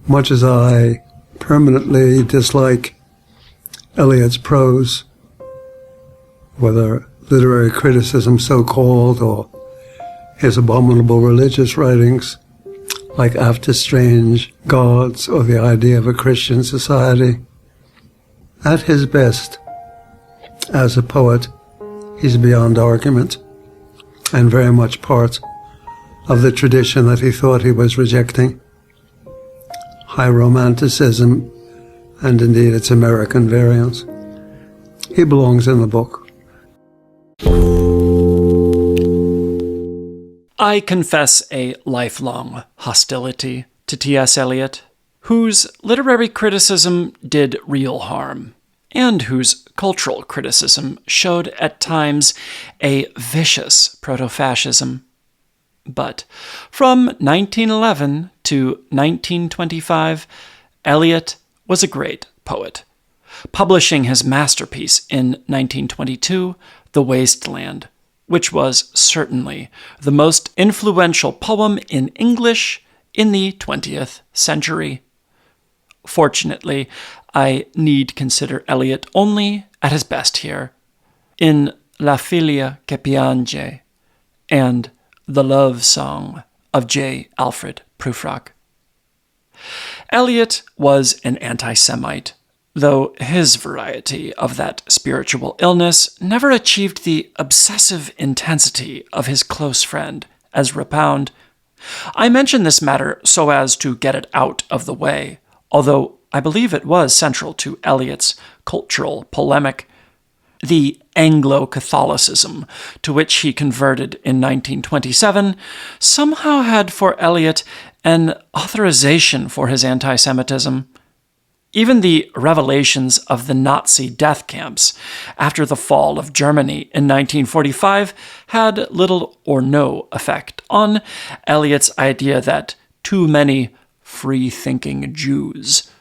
Much as I permanently dislike Eliot's prose, whether literary criticism so-called or his abominable religious writings like After Strange Gods or The Idea of a Christian Society, at his best, as a poet, he's beyond argument and very much part of the tradition that he thought he was rejecting. High romanticism, and indeed its American variant. He belongs in the book. I confess a lifelong hostility to T.S. Eliot, whose literary criticism did real harm, and whose cultural criticism showed at times a vicious proto-fascism. But from 1911 to 1925, Eliot was a great poet, publishing his masterpiece in 1922, The Waste Land, which was certainly the most influential poem in English in the 20th century. Fortunately, I need consider Eliot only at his best here, in La figlia che piange and The Love Song of J. Alfred Prufrock. Eliot was an anti-Semite, though his variety of that spiritual illness never achieved the obsessive intensity of his close friend, Ezra Pound. I mention this matter so as to get it out of the way, although I believe it was central to Eliot's cultural polemic. The Anglo-Catholicism to which he converted in 1927 somehow had for Eliot an authorization for his anti-Semitism. Even the revelations of the Nazi death camps after the fall of Germany in 1945 had little or no effect on Eliot's idea that too many free-thinking Jews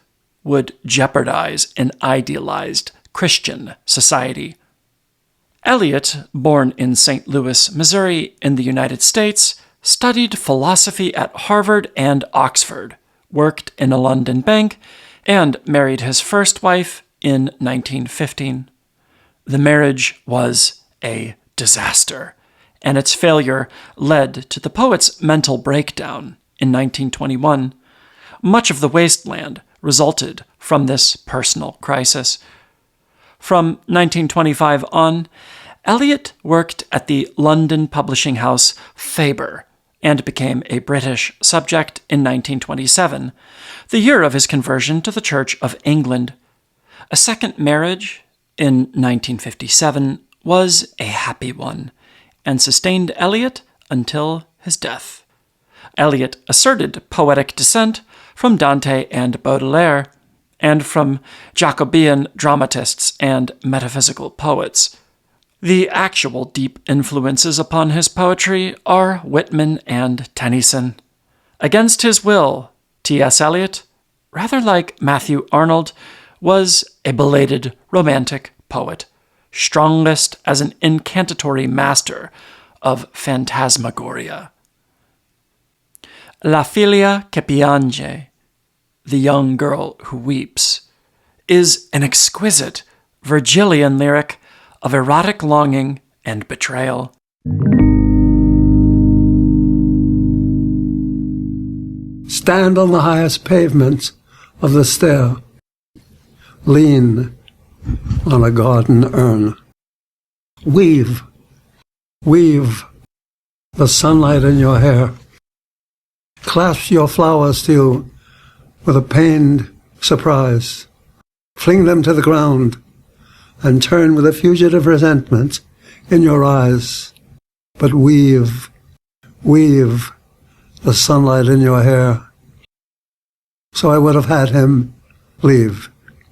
would jeopardize an idealized Christian society. Eliot, born in St. Louis, Missouri, in the United States, studied philosophy at Harvard and Oxford, worked in a London bank, and married his first wife in 1915. The marriage was a disaster, and its failure led to the poet's mental breakdown in 1921. Much of The Waste Land resulted from this personal crisis. From 1925 on, Eliot worked at the London publishing house Faber and became a British subject in 1927, the year of his conversion to the Church of England. A second marriage in 1957 was a happy one and sustained Eliot until his death. Eliot asserted poetic descent from Dante and Baudelaire, and from Jacobean dramatists and metaphysical poets. The actual deep influences upon his poetry are Whitman and Tennyson. Against his will, T.S. Eliot, rather like Matthew Arnold, was a belated romantic poet, strongest as an incantatory master of phantasmagoria. La figlia che piange, The Young Girl Who Weeps, is an exquisite Virgilian lyric of erotic longing and betrayal. Stand on the highest pavement of the stair. Lean on a garden urn. Weave the sunlight in your hair. Clasp your flowers to you with a pained surprise. Fling them to the ground and turn with a fugitive resentment in your eyes. But weave the sunlight in your hair. So I would have had him leave.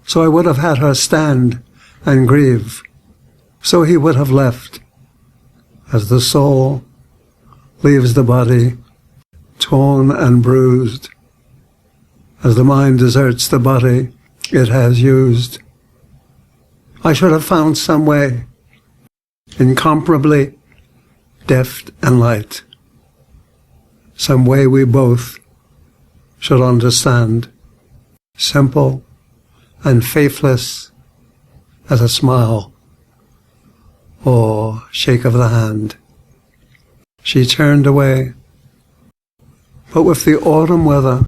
So I would have had her stand and grieve. So he would have left, as the soul leaves the body, torn and bruised, as the mind deserts the body it has used. I should have found some way, incomparably deft and light, some way we both should understand simple and faithless as a smile or shake of the hand. She turned away, but with the autumn weather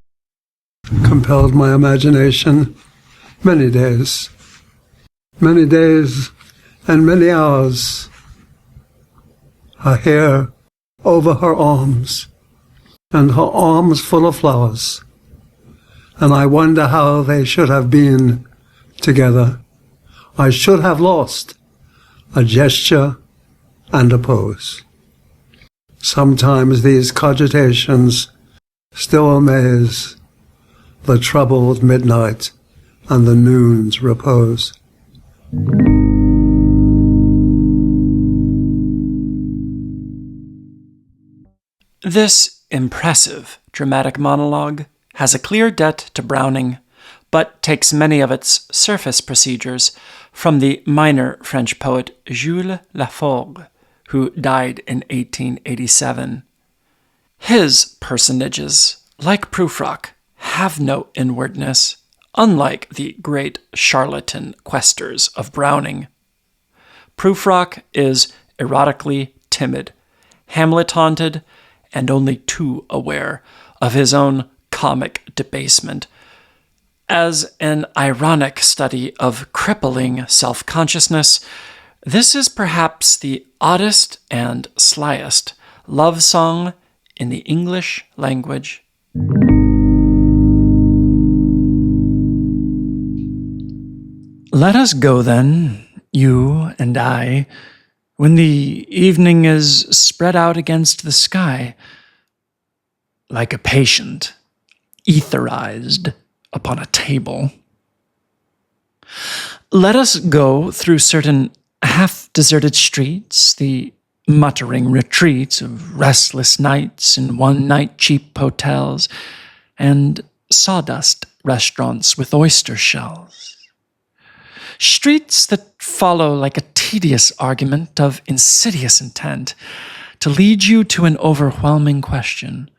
compelled my imagination many days and many hours, her hair over her arms, and her arms full of flowers, and I wonder how they should have been together. I should have lost a gesture and a pose. Sometimes these cogitations still amaze the troubled midnight and the noon's repose. This impressive dramatic monologue has a clear debt to Browning, but takes many of its surface procedures from the minor French poet Jules Laforgue, who died in 1887. His personages, like Prufrock, have no inwardness, unlike the great charlatan questers of Browning. Prufrock is erotically timid, Hamlet-haunted, and only too aware of his own comic debasement. As an ironic study of crippling self-consciousness, this is perhaps the oddest and slyest love song in the English language. Let us go then, you and I, when the evening is spread out against the sky, like a patient etherized upon a table. Let us go through certain half-deserted streets, the muttering retreats of restless nights in one-night cheap hotels, and sawdust restaurants with oyster shells. Streets that follow like a tedious argument of insidious intent to lead you to an overwhelming question.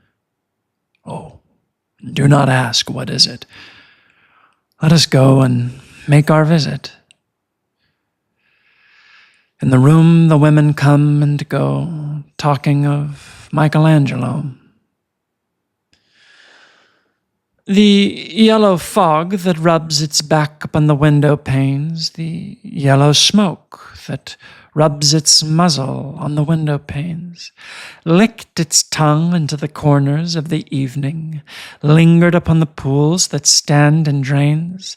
Oh, do not ask, what is it? Let us go and make our visit. In the room the women come and go, talking of Michelangelo. The yellow fog that rubs its back upon the window panes, the yellow smoke that rubs its muzzle on the window panes, licked its tongue into the corners of the evening, lingered upon the pools that stand in drains,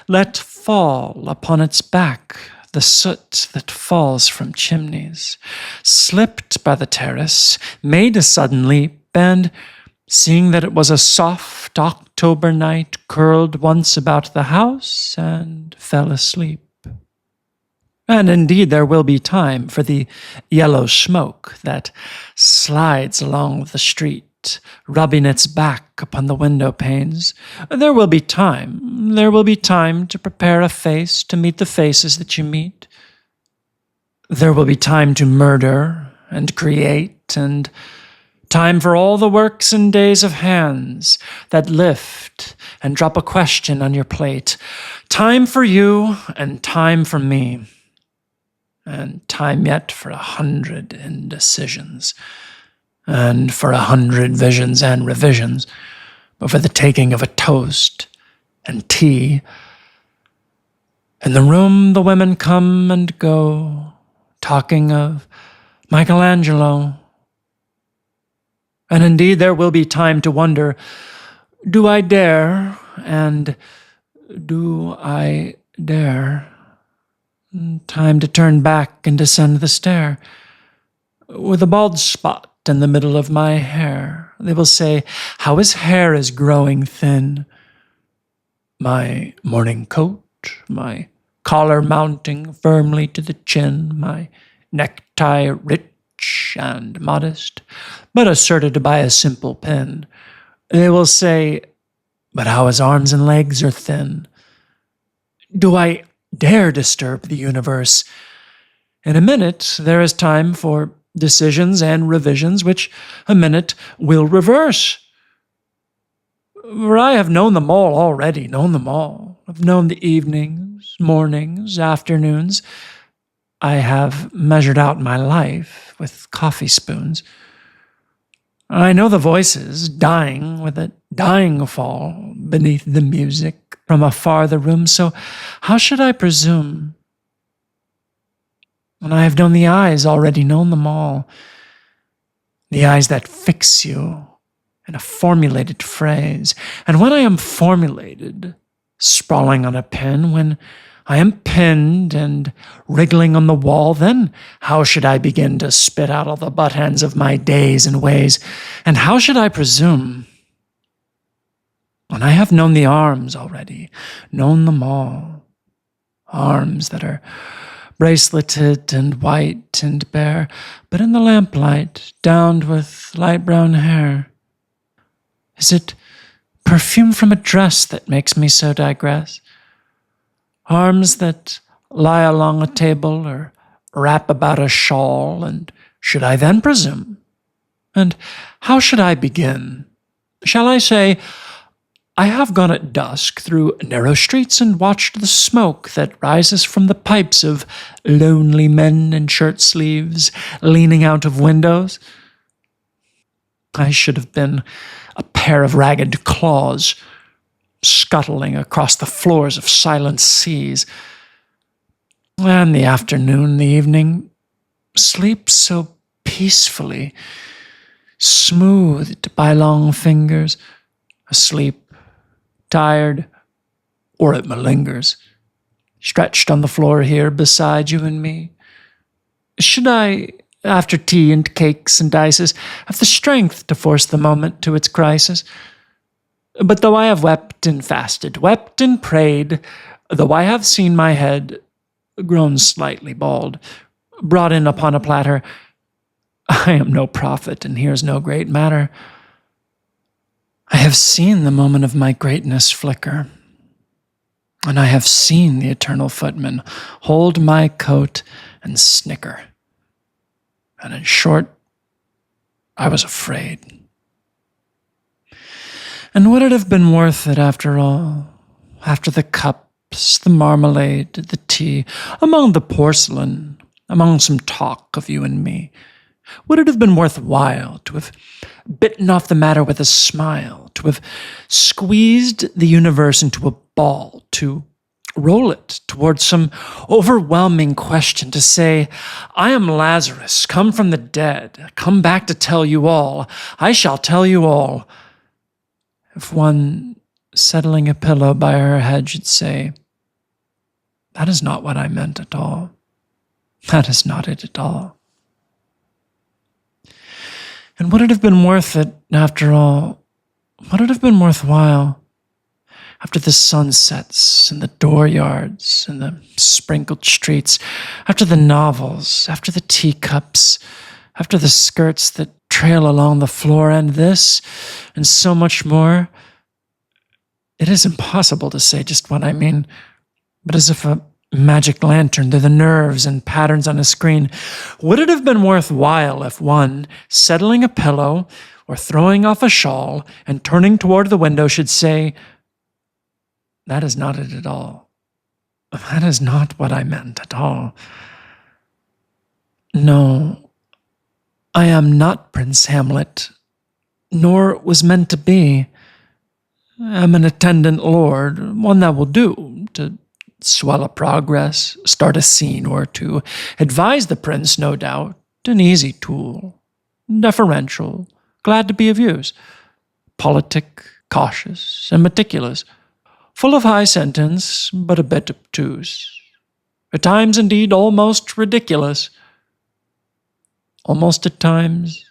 let fall upon its back the soot that falls from chimneys, slipped by the terrace, made a sudden leap, and, seeing that it was a soft October night, curled once about the house and fell asleep. And indeed there will be time for the yellow smoke that slides along the street, rubbing its back upon the window panes. There will be time to prepare a face to meet the faces that you meet. There will be time to murder and create, and time for all the works and days of hands that lift and drop a question on your plate. Time for you and time for me. And time yet for 100 indecisions, and for 100 visions and revisions, but for the taking of a toast and tea. In the room the women come and go, talking of Michelangelo. And indeed there will be time to wonder, do I dare, and do I dare? Time to turn back and descend the stair. With a bald spot in the middle of my hair, they will say, how his hair is growing thin. My morning coat, my collar mounting firmly to the chin, my necktie rich and modest, but asserted by a simple pin. They will say, but how his arms and legs are thin. Do I dare disturb the universe? In a minute, there is time for decisions and revisions, which a minute will reverse. For I have known them all already, known them all. I've known the evenings, mornings, afternoons. I have measured out my life with coffee spoons. I know the voices dying with a dying fall beneath the music from afar the room, so how should I presume? And I have known the eyes already, known them all. The eyes that fix you in a formulated phrase. And when I am formulated, sprawling on a pin, when I am pinned and wriggling on the wall, then how should I begin to spit out all the butt ends of my days and ways? And how should I presume? When I have known the arms already, known them all. Arms that are braceleted and white and bare, but in the lamplight, downed with light brown hair. Is it perfume from a dress that makes me so digress? Arms that lie along a table or wrap about a shawl, and should I then presume? And how should I begin? Shall I say, I have gone at dusk through narrow streets and watched the smoke that rises from the pipes of lonely men in shirt sleeves leaning out of windows? I should have been a pair of ragged claws scuttling across the floors of silent seas. And the afternoon, the evening, sleep so peacefully, smoothed by long fingers, asleep, tired, or it malingers, stretched on the floor here beside you and me. Should I, after tea and cakes and ices, have the strength to force the moment to its crisis? But though I have wept and fasted, wept and prayed, though I have seen my head, grown slightly bald, brought in upon a platter, I am no prophet, and here's no great matter. I have seen the moment of my greatness flicker, and I have seen the eternal footman hold my coat and snicker. And in short, I was afraid. And would it have been worth it after all? After the cups, the marmalade, the tea, among the porcelain, among some talk of you and me? Would it have been worthwhile to have bitten off the matter with a smile, to have squeezed the universe into a ball, to roll it towards some overwhelming question, to say, I am Lazarus, come from the dead, come back to tell you all, I shall tell you all? If one, settling a pillow by her head, should say, that is not what I meant at all. That is not it at all. And would it have been worth it, after all? Would it have been worthwhile? After the sunsets and the dooryards and the sprinkled streets, after the novels, after the teacups, after the skirts that trail along the floor, and this, and so much more. It is impossible to say just what I mean, but as if a magic lantern through the nerves and patterns on a screen, would it have been worthwhile if one, settling a pillow or throwing off a shawl and turning toward the window, should say, that is not it at all. That is not what I meant at all. No, I am not Prince Hamlet, nor was meant to be. I am an attendant lord, one that will do, to swell a progress, start a scene or two, advise the prince, no doubt, an easy tool, deferential, glad to be of use, politic, cautious, and meticulous, full of high sentence, but a bit obtuse, at times indeed almost ridiculous, almost at times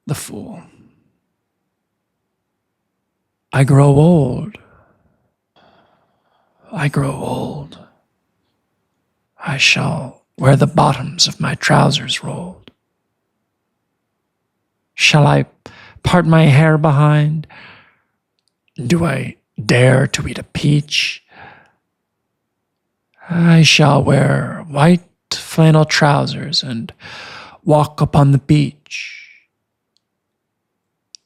the fool. I grow old. I grow old. I shall wear the bottoms of my trousers rolled. Shall I part my hair behind? Do I dare to eat a peach? I shall wear white flannel trousers and walk upon the beach.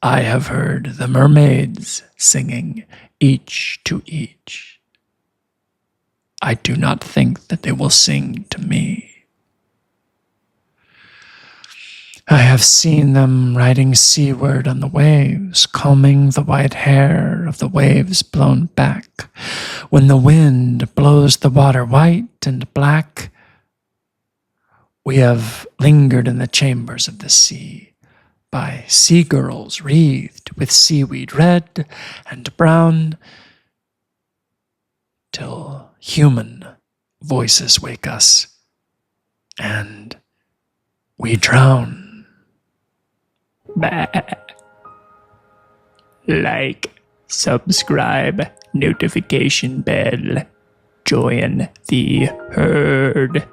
I have heard the mermaids singing each to each. I do not think that they will sing to me. I have seen them riding seaward on the waves, combing the white hair of the waves blown back. When the wind blows the water white and black, we have lingered in the chambers of the sea, by sea girls wreathed with seaweed red and brown, till human voices wake us, and we drown. Like, subscribe, notification bell, join the herd.